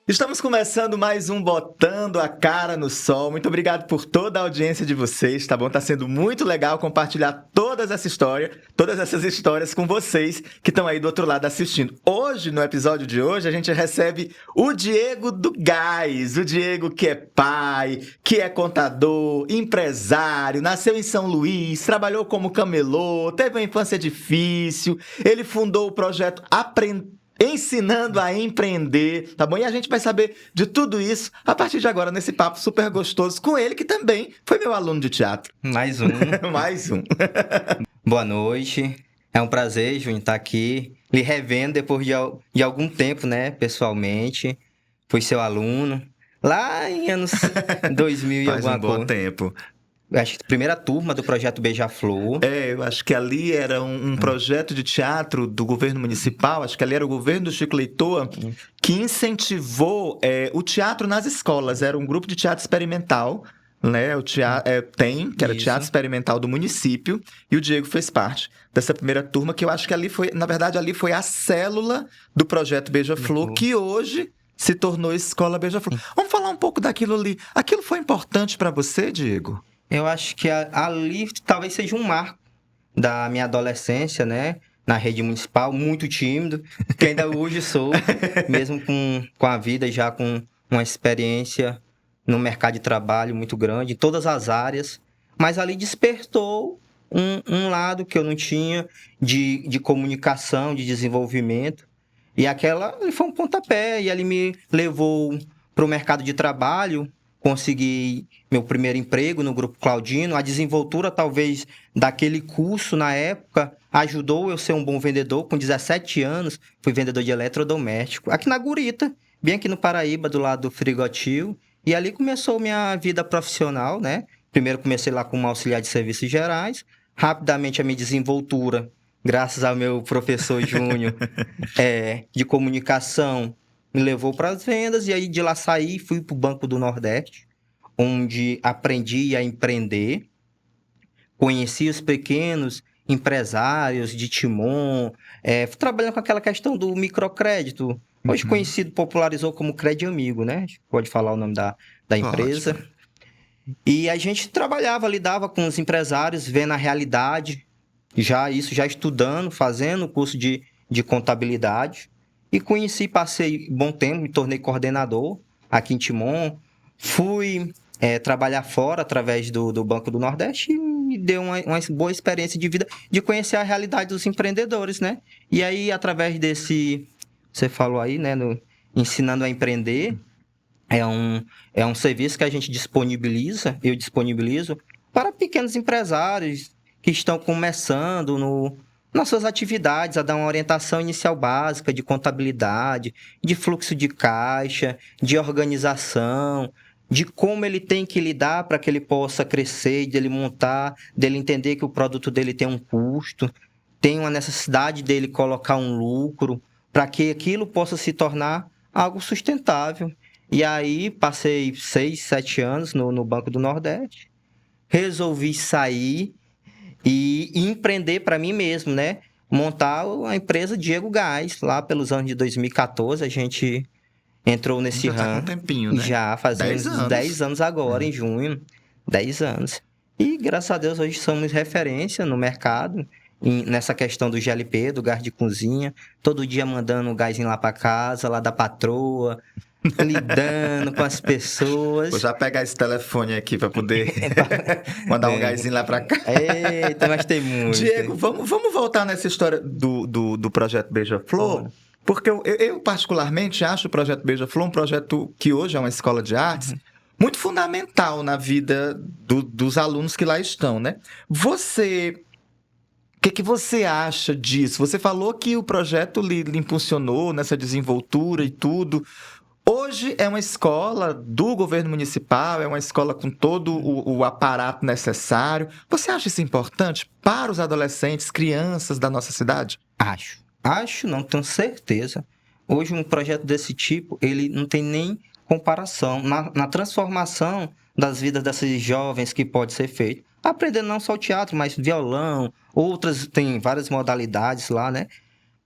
Estamos começando mais um Botando a Cara no Sol. Muito obrigado por toda a audiência de vocês, tá bom? Tá sendo muito legal compartilhar todas essas histórias com vocês que estão aí do outro lado assistindo. Hoje, no episódio de hoje, a gente recebe o Diego do Gás. O Diego que é pai, que é contador, empresário, nasceu em São Luís, trabalhou como camelô, teve uma infância difícil. Ele fundou o projeto Ensinando a Empreender, tá bom? E a gente vai saber de tudo isso a partir de agora, nesse papo super gostoso com ele, que também foi meu aluno de teatro. Mais um. Mais um. Boa noite. É um prazer, Júnior, estar aqui, lhe revendo depois de algum tempo, né, pessoalmente. Fui seu aluno, lá em anos 2000 e Faz alguma um bom coisa. tempo. Acho que primeira turma do projeto Beija-Flor. Eu acho que ali era um projeto de teatro do governo municipal, acho que ali era o governo do Chico Leitoa, que incentivou o teatro nas escolas. Era um grupo de teatro experimental, né? Que era o Isso. Teatro Experimental do município, e o Diego fez parte dessa primeira turma, que eu acho que ali foi, na verdade, ali foi a célula do projeto Beija-Flor, que hoje se tornou Escola Beija-Flor. Vamos falar um pouco daquilo ali. Aquilo foi importante para você, Diego? Eu acho que ali talvez seja um marco da minha adolescência, né? Na rede municipal, muito tímido, que ainda hoje sou, mesmo com a vida já com uma experiência no mercado de trabalho muito grande, em todas as áreas. Mas ali despertou um lado que eu não tinha de comunicação, de desenvolvimento. E aquela foi um pontapé, e ele me levou para o mercado de trabalho. Consegui meu primeiro emprego no Grupo Claudino. A desenvoltura, talvez, daquele curso na época ajudou eu a ser um bom vendedor. Com 17 anos, fui vendedor de eletrodoméstico. Aqui na Gurita, bem aqui no Paraíba, do lado do Frigotil. E ali começou minha vida profissional, né? Primeiro comecei lá como auxiliar de serviços gerais. Rapidamente a minha desenvoltura, graças ao meu professor Júnior, de comunicação, me levou para as vendas, e aí de lá saí e fui para o Banco do Nordeste, onde aprendi a empreender, conheci os pequenos empresários de Timon, trabalhando com aquela questão do microcrédito, hoje conhecido, popularizou como Crédito Amigo, né? Pode falar o nome da empresa. Ótimo. E a gente trabalhava, lidava com os empresários, vendo a realidade, já estudando, fazendo o curso de contabilidade. E conheci, passei bom tempo, me tornei coordenador aqui em Timon. Fui trabalhar fora através do Banco do Nordeste, e me deu uma boa experiência de vida, de conhecer a realidade dos empreendedores, né? E aí, através desse, você falou aí, né, Ensinando a Empreender, é um serviço que a gente eu disponibilizo para pequenos empresários que estão começando nas suas atividades, a dar uma orientação inicial básica de contabilidade, de fluxo de caixa, de organização, de como ele tem que lidar para que ele possa crescer, de ele montar, dele entender que o produto dele tem um custo, tem uma necessidade dele colocar um lucro, para que aquilo possa se tornar algo sustentável. E aí, passei 6, 7 anos no Banco do Nordeste, resolvi sair e empreender para mim mesmo, né? Montar a empresa Diego Gás. Lá pelos anos de 2014, a gente entrou nesse Já tá com ramo. um tempinho, né? Já fazemos 10 anos agora, em junho. 10 anos. E, graças a Deus, hoje somos referência no mercado, nessa questão do GLP, do gás de cozinha. Todo dia mandando o gásinho lá para casa, lá da patroa, lidando com as pessoas. Vou já pegar esse telefone aqui para poder mandar um gásinho lá para cá. Eita, mas tem muito. Diego, vamos voltar nessa história do Projeto Beija-Flor, porque eu particularmente acho o Projeto Beija-Flor um projeto que hoje é uma escola de artes muito fundamental na vida dos alunos que lá estão, né? O que você acha disso? Você falou que o projeto lhe impulsionou nessa desenvoltura e tudo. Hoje é uma escola do governo municipal, é uma escola com todo o aparato necessário. Você acha isso importante para os adolescentes, crianças da nossa cidade? Acho, não tenho certeza. Hoje um projeto desse tipo, ele não tem nem comparação na transformação das vidas desses jovens que pode ser feito. Aprendendo não só o teatro, mas violão, outras, tem várias modalidades lá, né?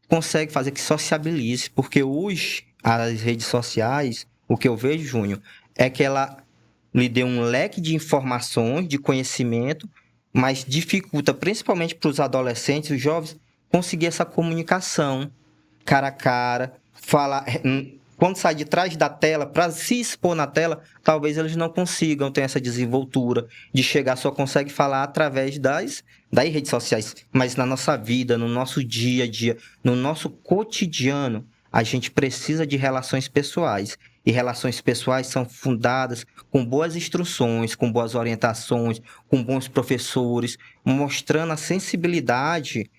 Consegue fazer que sociabilize, porque hoje as redes sociais o que eu vejo, Júnior, é que ela lhe deu um leque de informações, de conhecimento, mas dificulta, principalmente para os adolescentes, os jovens, conseguir essa comunicação cara a cara, falar. Quando sai de trás da tela, para se expor na tela, talvez eles não consigam ter essa desenvoltura de chegar, só consegue falar através das redes sociais. Mas na nossa vida, no nosso dia a dia, no nosso cotidiano, a gente precisa de relações pessoais. E relações pessoais são fundadas com boas instruções, com boas orientações, com bons professores, mostrando a sensibilidade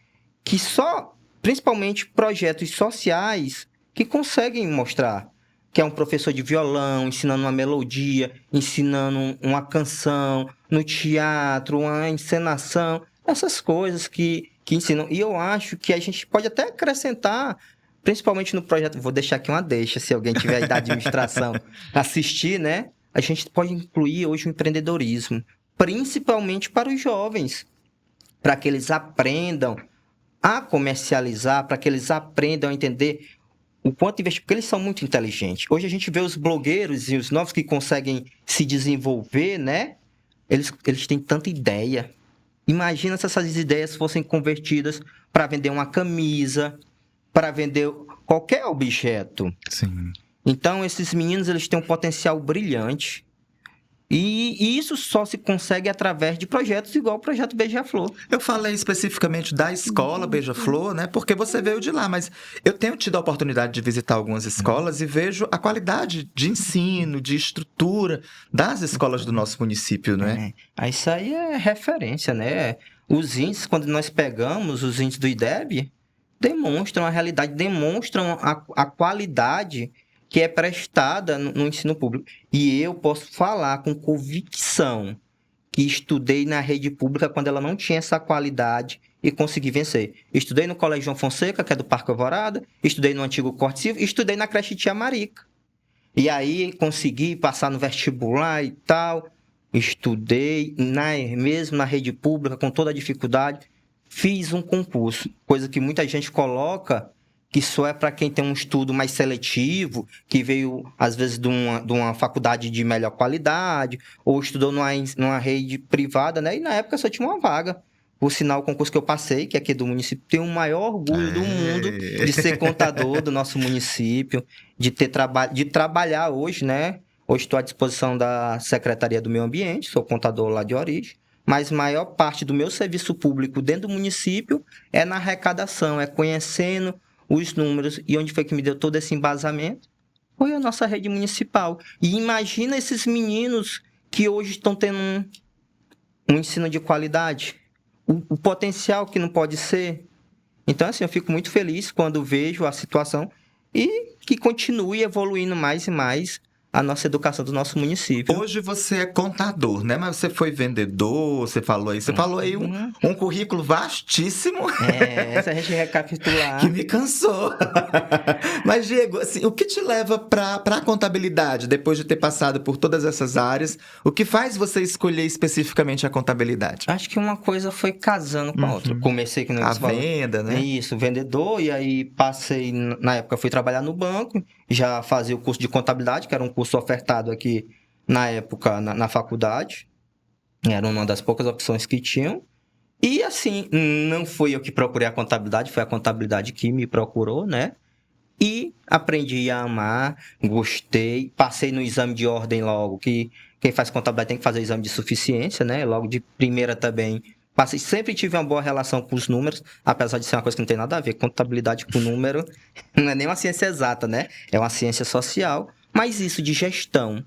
que só, principalmente, projetos sociais que conseguem mostrar. Que é um professor de violão, ensinando uma melodia, ensinando uma canção, no teatro, uma encenação, essas coisas que ensinam. E eu acho que a gente pode até acrescentar, principalmente no projeto, vou deixar aqui uma deixa, se alguém tiver aí da administração assistir, né? A gente pode incluir hoje o empreendedorismo, principalmente para os jovens, para que eles aprendam a comercializar, para que eles aprendam a entender o quanto investir, porque eles são muito inteligentes. Hoje a gente vê os blogueiros e os novos que conseguem se desenvolver, né? Eles têm tanta ideia. Imagina se essas ideias fossem convertidas para vender uma camisa, para vender qualquer objeto. Sim. Então, esses meninos, eles têm um potencial brilhante. E isso só se consegue através de projetos igual o Projeto Beija-Flor. Eu falei especificamente da escola Beija-Flor, né? Porque você veio de lá, mas eu tenho tido a oportunidade de visitar algumas escolas e vejo a qualidade de ensino, de estrutura das escolas do nosso município, né? Isso aí é referência, né? Os índices, quando nós pegamos os índices do IDEB, demonstram a realidade, demonstram a qualidade que é prestada no ensino público. E eu posso falar com convicção que estudei na rede pública quando ela não tinha essa qualidade e consegui vencer. Estudei no Colégio João Fonseca, que é do Parque Alvorada, estudei no antigo Corte Civil, estudei na creche Tia Marica. E aí consegui passar no vestibular e tal, estudei mesmo na rede pública com toda a dificuldade, fiz um concurso, coisa que muita gente coloca que só é para quem tem um estudo mais seletivo, que veio, às vezes, de uma faculdade de melhor qualidade, ou estudou numa rede privada, né? E na época só tinha uma vaga. Por sinal, o concurso que eu passei, que aqui do município, tem o maior orgulho do mundo de ser contador do nosso município, de trabalhar hoje, né? Hoje estou à disposição da Secretaria do Meio Ambiente, sou contador lá de origem, mas a maior parte do meu serviço público dentro do município é na arrecadação, é conhecendo os números. E onde foi que me deu todo esse embasamento? Foi a nossa rede municipal. E imagina esses meninos que hoje estão tendo um ensino de qualidade. O potencial que não pode ser. Então, assim, eu fico muito feliz quando vejo a situação e que continue evoluindo mais e mais a nossa educação do nosso município. Hoje você é contador, né? Mas você foi vendedor, você falou aí um currículo vastíssimo. Se a gente recapitular. Que me cansou. Mas, Diego, assim, o que te leva para a contabilidade, depois de ter passado por todas essas áreas? O que faz você escolher especificamente a contabilidade? Acho que uma coisa foi casando com a outra. Comecei com a venda, né? Isso, vendedor, e aí passei, na época fui trabalhar no banco, já fazia o curso de contabilidade, que era um curso ofertado aqui na época na faculdade. Era uma das poucas opções que tinham. E assim, não fui eu que procurei a contabilidade, foi a contabilidade que me procurou, né? E aprendi a amar, gostei, passei no exame de ordem logo, que quem faz contabilidade tem que fazer o exame de suficiência, né? Logo de primeira também. Passei, sempre tive uma boa relação com os números, apesar de ser uma coisa que não tem nada a ver. Contabilidade com número não é nem uma ciência exata, né? É uma ciência social, mas isso de gestão.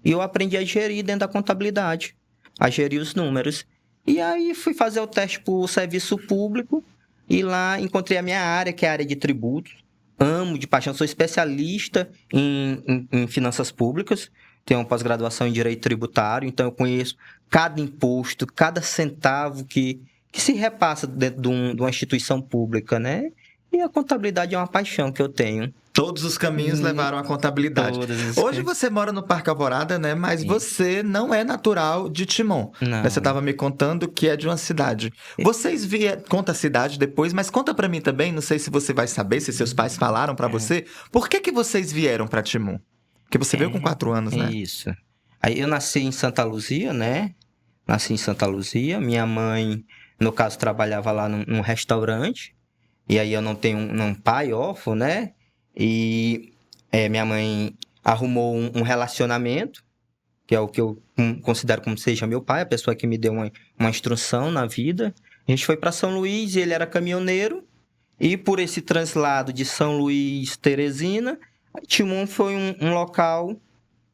E eu aprendi a gerir dentro da contabilidade, a gerir os números. E aí fui fazer o teste para o serviço público e lá encontrei a minha área, que é a área de tributos. Amo de paixão, sou especialista em finanças públicas, tenho uma pós-graduação em direito tributário, então eu conheço cada imposto, cada centavo que se repassa dentro de uma instituição pública, né? E a contabilidade é uma paixão que eu tenho. Todos os caminhos levaram à contabilidade. Hoje você mora no Parque Alvorada, né? Mas você não é natural de Timon. Não. Você estava me contando que é de uma cidade. Vocês conta a cidade depois, mas conta para mim também, não sei se você vai saber, se seus pais falaram para você, por que vocês vieram para Timon? Porque você veio com 4 anos, né? Isso. Aí eu nasci em Santa Luzia, né? Nasci em Santa Luzia. Minha mãe, no caso, trabalhava lá num restaurante. E aí eu não tenho um pai órfão, né? E minha mãe arrumou um relacionamento, que é o que eu considero como seja meu pai, a pessoa que me deu uma instrução na vida. A gente foi para São Luís e ele era caminhoneiro. E por esse translado de São Luís, Teresina, Timon foi um local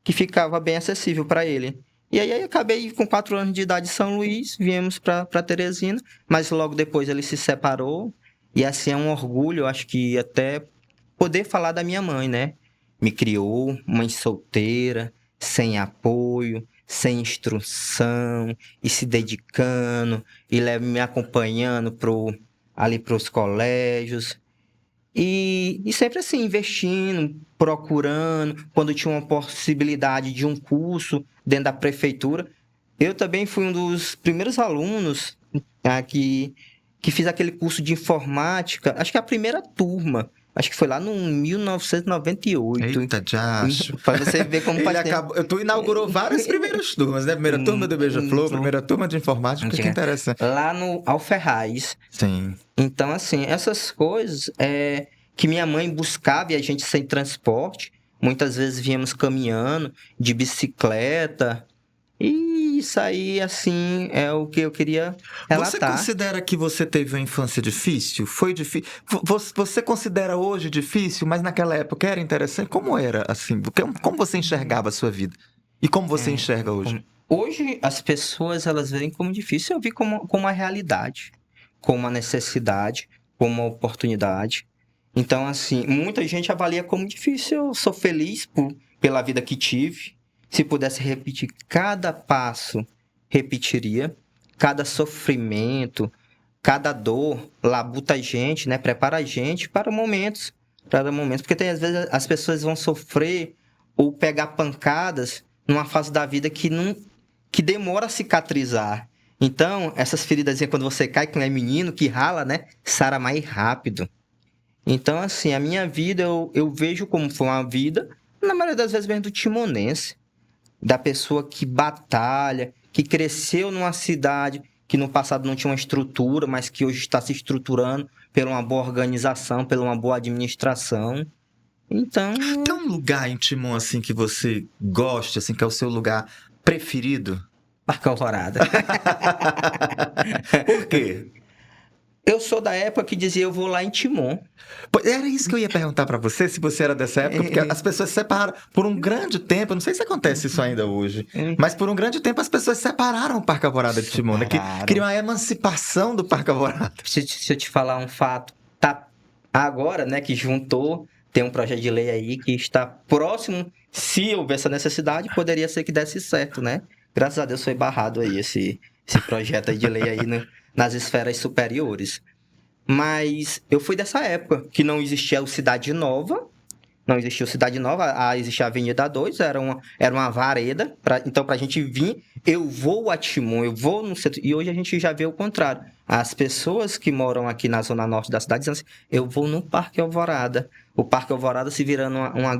que ficava bem acessível para ele. E aí acabei com 4 anos de idade em São Luís, viemos para Teresina, mas logo depois ele se separou. E assim é um orgulho, eu acho que até poder falar da minha mãe, né? Me criou, mãe solteira, sem apoio, sem instrução, e se dedicando, e me acompanhando ali para os colégios. E sempre assim, investindo, procurando, quando tinha uma possibilidade de um curso dentro da prefeitura. Eu também fui um dos primeiros alunos que fiz aquele curso de informática, acho que a primeira turma. Acho que foi lá no 1998. Eita, Jacho. Para você ver como faz tempo. Tu inaugurou várias primeiras turmas, né? Primeira turma do Beija-Flor, primeira turma de informática, que interessante. Lá no Alferraz. Sim. Então, assim, essas coisas que minha mãe buscava e a gente sem transporte. Muitas vezes víamos caminhando, de bicicleta. E isso aí, assim, é o que eu queria relatar. Você considera que você teve uma infância difícil? Foi difícil? Você considera hoje difícil, mas naquela época era interessante? Como era, assim? Como você enxergava a sua vida? E como você enxerga hoje? Hoje, as pessoas, elas veem como difícil. Eu vi como uma realidade, como uma necessidade, como uma oportunidade. Então, assim, muita gente avalia como difícil. Eu sou feliz pela vida que tive. Se pudesse repetir cada passo, repetiria. Cada sofrimento, cada dor, labuta a gente, né? Prepara a gente para momentos. Porque às vezes as pessoas vão sofrer ou pegar pancadas numa fase da vida que demora a cicatrizar. Então, essas feridas, quando você cai, quando é menino, que rala, né? Sara mais rápido. Então, assim, a minha vida, eu vejo como foi uma vida, na maioria das vezes, mesmo do timonense. Da pessoa que batalha, que cresceu numa cidade que no passado não tinha uma estrutura, mas que hoje está se estruturando pela uma boa organização, pela uma boa administração. Então... Tem um lugar em Timon, assim, que você gosta, assim, que é o seu lugar preferido? Parque Alvorada. Por quê? Eu sou da época que dizia, eu vou lá em Timon. Era isso que eu ia perguntar pra você, se você era dessa época, porque as pessoas se separaram por um grande tempo, eu não sei se acontece isso ainda hoje, mas por um grande tempo as pessoas separaram o Parque Alvorada de Timon, né? Que queriam a emancipação do Parque Alvorada. Se eu te falar um fato, tá agora, né, que juntou, tem um projeto de lei aí que está próximo, se houver essa necessidade, poderia ser que desse certo, né? Graças a Deus foi barrado aí esse projeto aí de lei aí nas esferas superiores. Mas eu fui dessa época, que não existia o Cidade Nova, existia a Avenida 2, era uma vareda, então pra gente vir, eu vou a Timon, eu vou no centro, e hoje a gente já vê o contrário. As pessoas que moram aqui na zona norte da cidade dizem assim, eu vou no Parque Alvorada. O Parque Alvorada se virando uma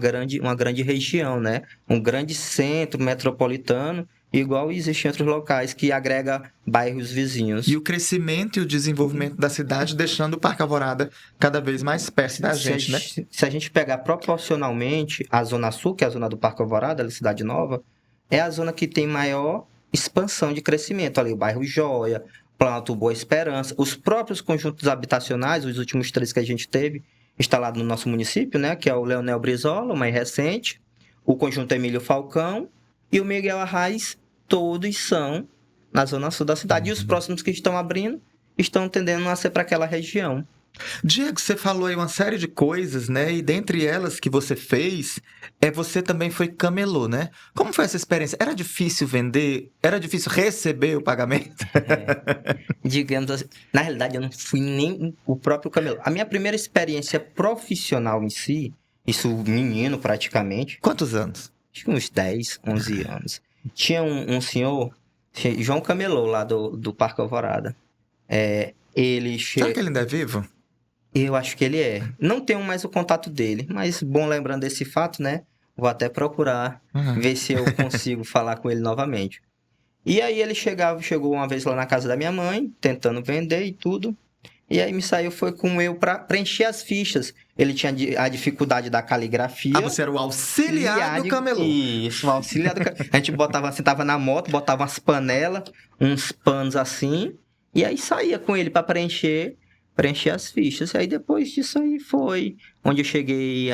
grande região, né? Um grande centro metropolitano, igual existe em outros locais, que agrega bairros vizinhos. E o crescimento e o desenvolvimento da cidade deixando o Parque Alvorada cada vez mais perto da gente, né? Se a gente pegar proporcionalmente a Zona Sul, que é a zona do Parque Alvorada, da Cidade Nova, é a zona que tem maior expansão de crescimento. Ali o bairro Joia, Planalto Boa Esperança, os próprios conjuntos habitacionais, os últimos 3 que a gente teve instalado no nosso município, né? Que é o Leonel Brizola, o mais recente, o conjunto Emílio Falcão e o Miguel Arraes, todos são na zona sul da cidade. E os próximos que estão abrindo estão tendendo a ser para aquela região. Diego, você falou aí uma série de coisas, né? E dentre elas que você fez, você também foi camelô, né? Como foi essa experiência? Era difícil vender? Era difícil receber o pagamento? Digamos assim, na realidade eu não fui nem o próprio camelô. A minha primeira experiência profissional em si, isso menino praticamente. Quantos anos? Acho que uns 10, 11 anos. Tinha um senhor, João Camelô, lá do Parque Alvorada. Será que ele ainda é vivo? Eu acho que ele é. Não tenho mais o contato dele, mas bom lembrando desse fato, né? Vou até procurar, ver se eu consigo falar com ele novamente. E aí ele chegou uma vez lá na casa da minha mãe, tentando vender e tudo. E aí me saiu, foi com eu para preencher as fichas. Ele tinha a dificuldade da caligrafia. Ah, você era o auxiliar do camelô. Isso, o auxiliar do camelô. A gente botava, sentava na moto, botava umas panelas, uns panos assim, e aí saía com ele para preencher as fichas. E aí depois disso aí foi onde eu cheguei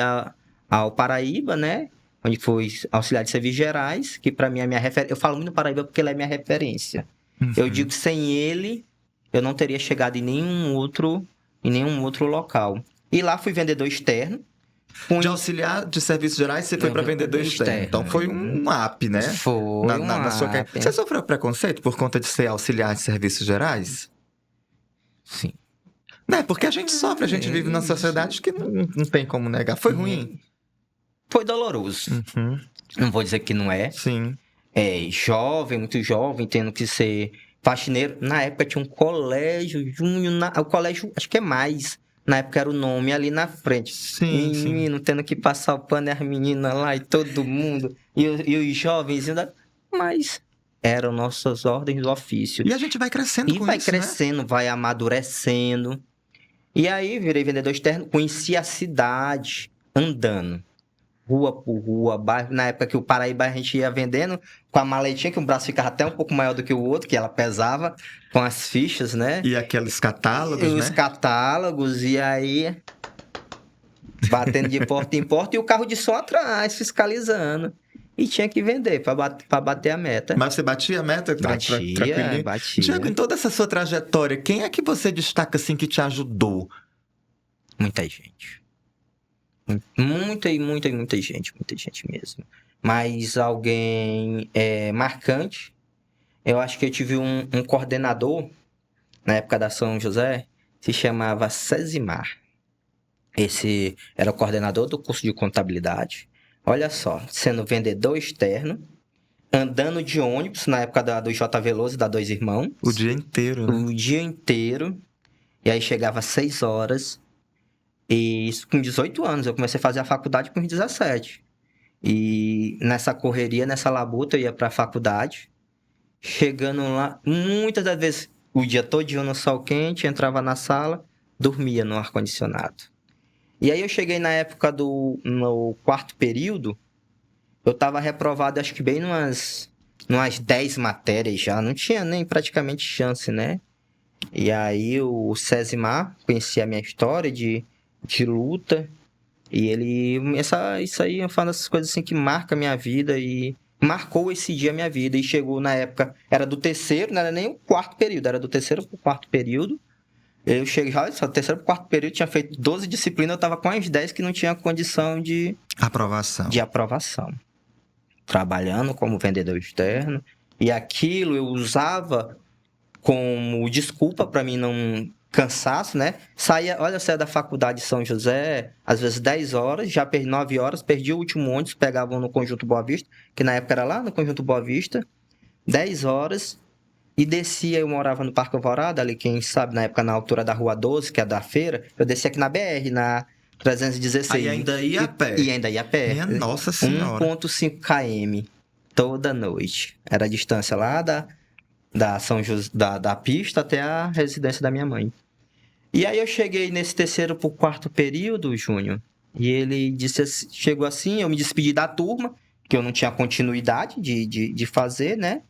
ao Paraíba, né? Onde fui auxiliar de serviços gerais, que para mim é minha referência. Eu falo muito no Paraíba porque ele é minha referência. Eu digo que sem ele eu não teria chegado em nenhum outro local. E lá fui vendedor externo. De auxiliar de serviços gerais, você foi para vendedor externo. Então foi um up, né? Foi na sua carreira. Você sofreu preconceito por conta de ser auxiliar de serviços gerais? Sim. Né? Porque a gente sofre, a gente vive numa sociedade que não tem como negar. Foi ruim? Foi doloroso. Não vou dizer que não é. Sim. Jovem, muito jovem, tendo que ser faxineiro. Na época tinha um colégio júnior, o colégio, acho que é mais. Na época era o nome ali na frente. Sim, menino tendo que passar o pano e as meninas lá e todo mundo. E os jovens ainda. Mas eram nossas ordens do ofício. E a gente vai crescendo com isso, E vai crescendo, vai amadurecendo. E aí virei vendedor externo, conheci a cidade andando. Rua por rua, bairro. Na época que o Paraíba a gente ia vendendo com a maletinha, que o braço ficava até um pouco maior do que o outro, que ela pesava, com as fichas, né? E aqueles catálogos, Os catálogos, e aí batendo de porta em porta e o carro de som atrás, fiscalizando. E tinha que vender para bater a meta. Mas você batia a meta? Batia. Diego, em toda essa sua trajetória, quem é que você destaca assim que te ajudou? Muita gente. Muita gente mesmo. Mas alguém marcante, eu acho que eu tive um coordenador, na época da São José, se chamava Cesimar. Esse era o coordenador do curso de contabilidade. Olha só, sendo vendedor externo, andando de ônibus, na época do J. Veloso, da Dois Irmãos. O dia inteiro, né? O dia inteiro. E aí chegava às 6 horas. E isso com 18 anos, eu comecei a fazer a faculdade com 17. E nessa correria, nessa labuta, eu ia pra faculdade. Chegando lá, muitas das vezes, o dia todinho no sol quente, entrava na sala, dormia no ar-condicionado. E aí eu cheguei na época no quarto período, eu tava reprovado, acho que bem numas 10 matérias já, não tinha nem praticamente chance, né? E aí o Cesimar conhecia a minha história de luta, e isso aí é uma das coisas assim que marca a minha vida e marcou esse dia a minha vida. E chegou na época, era do terceiro, não era nem o quarto período, era do terceiro pro quarto período. Eu cheguei já, do terceiro pro quarto período, tinha feito 12 disciplinas, eu tava com as 10 que não tinha condição de aprovação. Trabalhando como vendedor externo, e aquilo eu usava como desculpa para mim não cansaço, né? Saía da faculdade de São José, às vezes 10 horas, já perdi 9 horas, perdi o último ônibus, pegavam no Conjunto Boa Vista, que na época era lá no Conjunto Boa Vista, 10 horas, e descia, eu morava no Parque Alvorada, ali, quem sabe, na época, na altura da Rua 12, que é da feira, eu descia aqui na BR, na 316. Aí ainda ia a pé? E ainda ia a pé. Minha Nossa Senhora. 1,5 km, toda noite. Era a distância lá da São José, da pista até a residência da minha mãe. E aí eu cheguei nesse terceiro pro quarto período, Júnior, e ele chegou assim, eu me despedi da turma, que eu não tinha continuidade de fazer, né?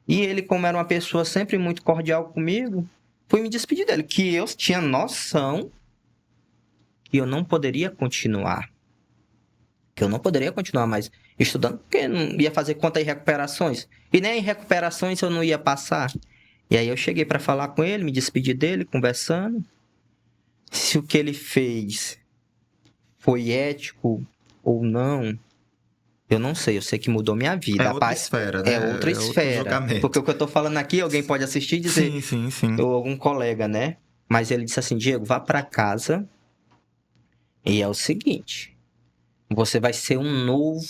E ele, como era uma pessoa sempre muito cordial comigo, fui me despedir dele, que eu tinha noção que eu não poderia continuar. Que eu não poderia continuar mais estudando, porque não ia fazer conta em recuperações. E nem em recuperações eu não ia passar. E aí eu cheguei para falar com ele, me despedi dele, conversando. Se o que ele fez foi ético ou não, eu não sei. Eu sei que mudou minha vida. É outra esfera, né? É outra esfera. Porque o que eu tô falando aqui, alguém pode assistir e dizer... Sim. Ou algum colega, né? Mas ele disse assim, Diego, vá para casa e é o seguinte... Você vai ser um novo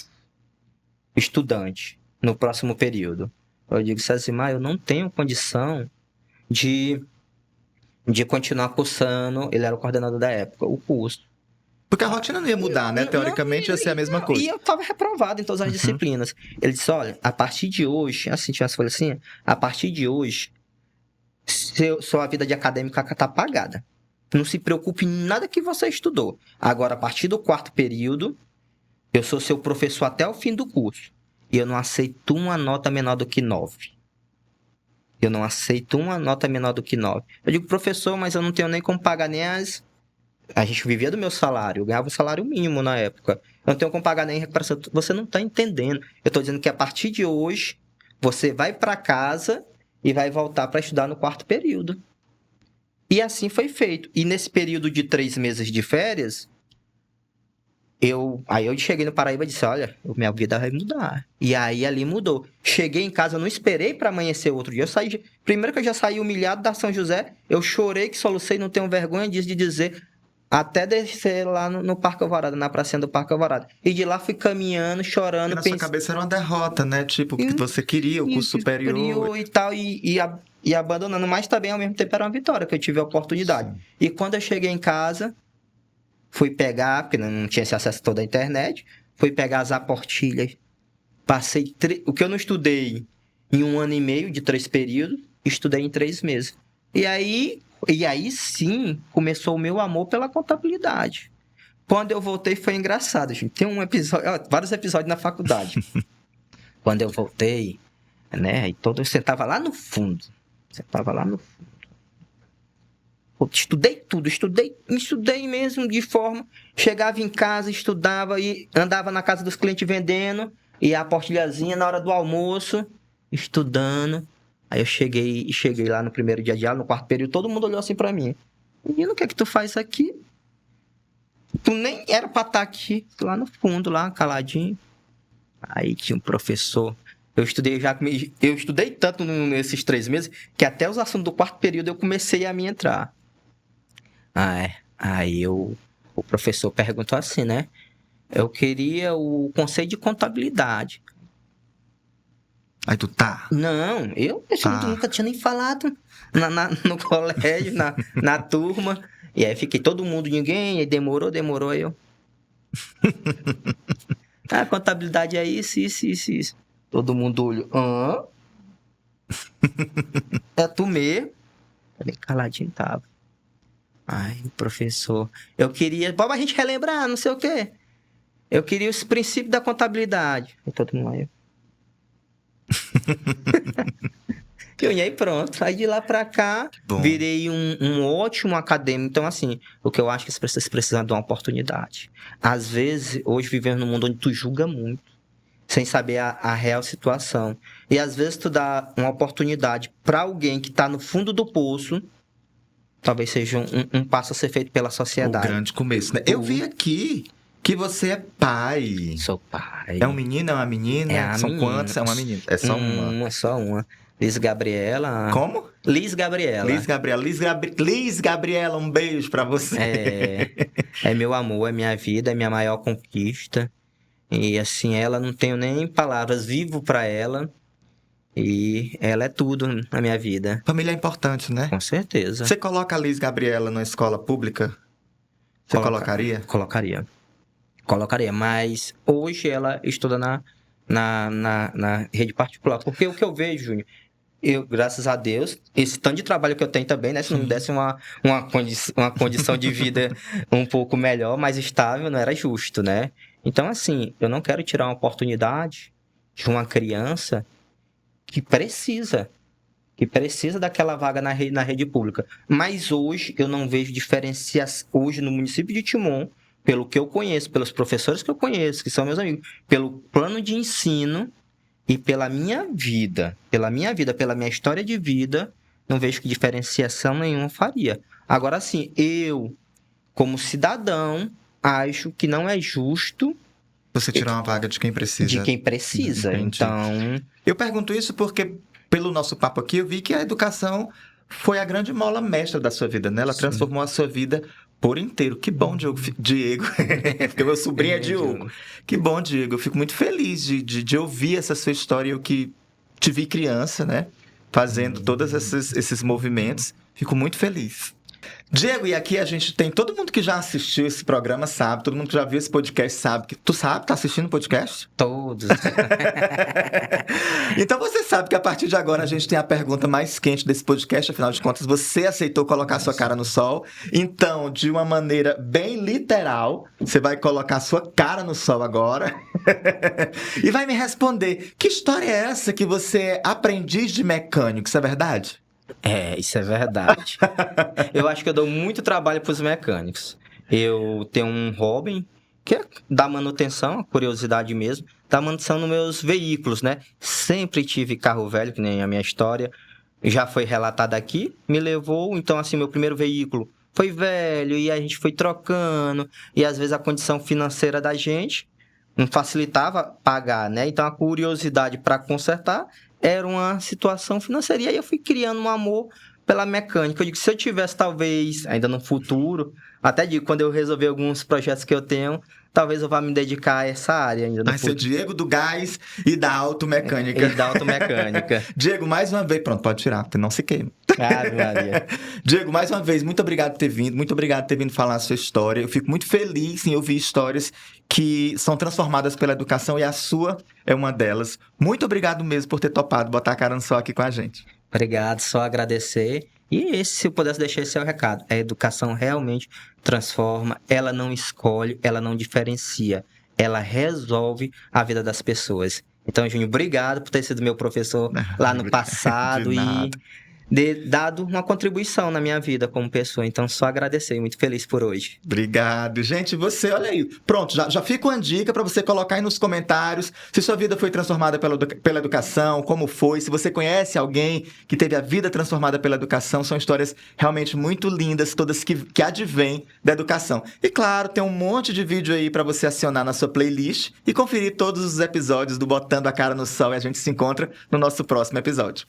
estudante no próximo período. Eu digo, Cesimar, eu não tenho condição de continuar cursando, ele era o coordenador da época, o curso. Porque a rotina não ia mudar, né? Teoricamente ia ser a mesma coisa. E eu tava reprovado em todas as disciplinas. Ele disse, olha, a partir de hoje, assim, tinha as folhas assim, a partir de hoje, sua vida de acadêmica tá apagada. Não se preocupe em nada que você estudou. Agora, a partir do 4º período, eu sou seu professor até o fim do curso. E eu não aceito uma nota menor do que 9. Eu não aceito uma nota menor do que 9. Eu digo, professor, mas eu não tenho nem como pagar nem as... A gente vivia do meu salário, eu ganhava um salário mínimo na época. Eu não tenho como pagar nem recuperação. Você não está entendendo. Eu estou dizendo que a partir de hoje, você vai para casa e vai voltar para estudar no 4º período. E assim foi feito. E nesse período de 3 meses de férias, eu cheguei no Paraíba e disse, olha, minha vida vai mudar. E aí ali mudou. Cheguei em casa, eu não esperei para amanhecer outro dia. Primeiro que eu já saí humilhado da São José, eu chorei que solucei, não tenho vergonha disso de dizer... Até descer lá no Parque Alvorada, na pracinha do Parque Alvorada. E de lá fui caminhando, chorando. Na sua cabeça era uma derrota, né? Tipo, que você queria o curso superior. E tal, e abandonando. Mas também, ao mesmo tempo, era uma vitória, que eu tive a oportunidade. Sim. E quando eu cheguei em casa, fui pegar, porque não tinha esse acesso a toda a internet, fui pegar as aportilhas. Passei... O que eu não estudei em 1 ano e meio, de 3 períodos, estudei em 3 meses. E aí sim começou o meu amor pela contabilidade. Quando eu voltei foi engraçado, gente. Tem vários episódios na faculdade. Quando eu voltei, né? E eu sentava lá no fundo. Estudei tudo, estudei mesmo de forma. Chegava em casa, estudava e andava na casa dos clientes vendendo. E a aportilhazinha na hora do almoço, estudando. Aí eu cheguei lá no primeiro dia de aula, no 4º período, todo mundo olhou assim pra mim. Menino, o que é que tu faz aqui? Tu nem era pra estar aqui, lá no fundo, lá, caladinho. Aí tinha um professor. Eu estudei tanto nesses 3 meses, que até os assuntos do 4º período eu comecei a me entrar. Aí o professor perguntou assim, né? Eu queria o conceito de contabilidade. Aí tu tá? Não, eu nunca tinha nem falado no colégio, na turma. E aí fiquei todo mundo, ninguém, aí demorou, aí eu... A contabilidade é isso. Todo mundo olhou, é tu mesmo? Falei, caladinho tava. Ai, professor, eu queria... Vamos a gente relembrar, não sei o quê. Eu queria os princípios da contabilidade. E todo mundo aí... E aí pronto, aí de lá pra cá virei um ótimo acadêmico. Então assim, o que eu acho que as pessoas precisam de uma oportunidade. Às vezes, hoje vivemos num mundo onde tu julga muito, sem saber a real situação. E às vezes tu dá uma oportunidade pra alguém que tá no fundo do poço, talvez seja um passo a ser feito pela sociedade. O grande começo, né? Eu vi aqui que você é pai. Sou pai. É um menino, é uma menina? São quantos? É uma menina? É só uma? É só uma. Liz Gabriela. Como? Liz Gabriela. Liz Gabriela, um beijo pra você. É meu amor, é minha vida, é minha maior conquista. E assim, ela não tenho nem palavras, vivo pra ela. E ela é tudo na minha vida. Família é importante, né? Com certeza. Você coloca a Liz Gabriela numa escola pública? Você colocaria? Colocaria, mas hoje ela estuda na rede particular. Porque o que eu vejo, Júnior, graças a Deus, esse tanto de trabalho que eu tenho também, né? Se não me desse uma condição de vida um pouco melhor, mais estável, não era justo, né? Então, assim, eu não quero tirar uma oportunidade de uma criança que precisa daquela vaga na rede pública. Mas hoje eu não vejo diferença hoje no município de Timon, pelo que eu conheço, pelos professores que eu conheço, que são meus amigos, pelo plano de ensino e pela minha vida, pela minha história de vida, não vejo que diferenciação nenhuma faria. Agora sim, eu, como cidadão, acho que não é justo você tirar uma vaga de quem precisa. De quem precisa. Entendi. Então... Eu pergunto isso porque, pelo nosso papo aqui, eu vi que a educação foi a grande mola mestra da sua vida, né? Ela transformou a sua vida por inteiro. Que bom, Diego. Porque meu sobrinho é Diogo. Que bom, Diego. Eu fico muito feliz de ouvir essa sua história. Eu que te vi criança, né? Fazendo todos esses movimentos. Fico muito feliz. Diego, e aqui a gente tem... Todo mundo que já assistiu esse programa sabe, todo mundo que já viu esse podcast sabe. Tu sabe? Tá assistindo o podcast? Todos. Então você sabe que a partir de agora a gente tem a pergunta mais quente desse podcast. Afinal de contas, você aceitou colocar sua cara no sol. Então, de uma maneira bem literal, você vai colocar sua cara no sol agora. E vai me responder, que história é essa que você é aprendiz de mecânico? Isso é verdade? Isso é verdade. Eu acho que eu dou muito trabalho para os mecânicos. Eu tenho um hobby que é da manutenção, a curiosidade mesmo, da manutenção nos meus veículos, né? Sempre tive carro velho, que nem a minha história já foi relatada aqui, me levou, então assim, meu primeiro veículo foi velho e a gente foi trocando e às vezes a condição financeira da gente não facilitava pagar, né? Então a curiosidade para consertar era uma situação financeira. E aí eu fui criando um amor pela mecânica. Eu digo, se eu tivesse, talvez, ainda no futuro, até digo, quando eu resolver alguns projetos que eu tenho, talvez eu vá me dedicar a essa área ainda no Vai ser Diego do Gás e da Automecânica. E da automecânica. Diego, mais uma vez... Pronto, pode tirar, não se queima. Ave Maria. Diego, mais uma vez, muito obrigado por ter vindo. Muito obrigado por ter vindo falar a sua história. Eu fico muito feliz em ouvir histórias que são transformadas pela educação e a sua é uma delas. Muito obrigado mesmo por ter topado botar a cara no sol aqui com a gente. Obrigado, só agradecer. E esse, se eu pudesse deixar esse é o recado. A educação realmente transforma, ela não escolhe, ela não diferencia. Ela resolve a vida das pessoas. Então, Júnior, obrigado por ter sido meu professor lá no passado e dado uma contribuição na minha vida como pessoa. Então, só agradecer. Muito feliz por hoje. Obrigado. Gente, você, olha aí. Pronto, já fica uma dica para você colocar aí nos comentários se sua vida foi transformada pela educação, como foi, se você conhece alguém que teve a vida transformada pela educação. São histórias realmente muito lindas, todas que advêm da educação. E claro, tem um monte de vídeo aí para você acionar na sua playlist e conferir todos os episódios do Botando a Cara no Sol e a gente se encontra no nosso próximo episódio.